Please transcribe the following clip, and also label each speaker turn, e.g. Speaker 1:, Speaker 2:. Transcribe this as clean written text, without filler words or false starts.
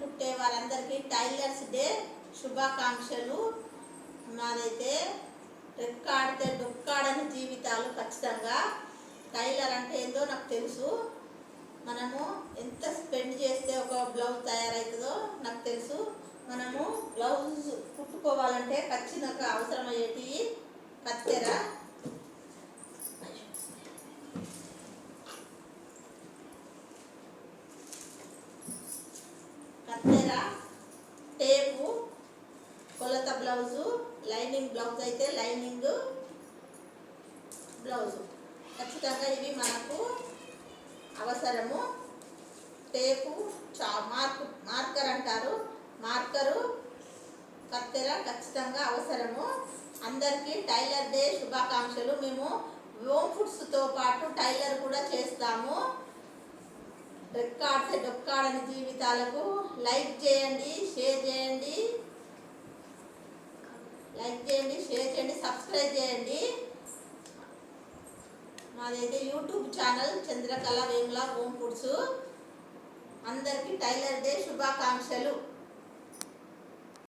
Speaker 1: కుట్టే వాళ్ళందరికీ tailors day శుభాకాంక్షలు. మాదైతే రెక్కాడితే డొక్కాడని జీవితాలు. ఖచ్చితంగా టైలర్ అంటే ఏందో నాకు తెలుసు. మనము ఎంత స్పెండ్ చేస్తే ఒక బ్లౌజ్ తయారవుతుందో నాకు తెలుసు. మనము బ్లౌజ్ కుట్టుకోవాలంటే ఖచ్చితంగా అవసరమయ్యేటి కత్తెర, టేపు, కొలత బ్లౌజు, లైనింగ్ బ్లౌజ్ అయితే లైనింగ్ బ్లౌజు ఖచ్చితంగా ఇవి మనకు అవసరము. టేపు, మార్కర్ అంటారు, మార్కరు, కత్తెర ఖచ్చితంగా అవసరము. అందరికీ టైలర్ డే శుభాకాంక్షలు. మేము హోమ్ ఫుడ్స్తో పాటు టైలర్ కూడా చేస్తాము. రెక్కాడితే డొక్కాడని జీవితాలకు లైక్ చేయండి, షేర్ చేయండి, సబ్స్క్రైబ్ చేయండి. మాదైతే YouTube channel Chandrakala Vemula home foods. అందరికీ టైలర్ డే శుభాకాంక్షలు.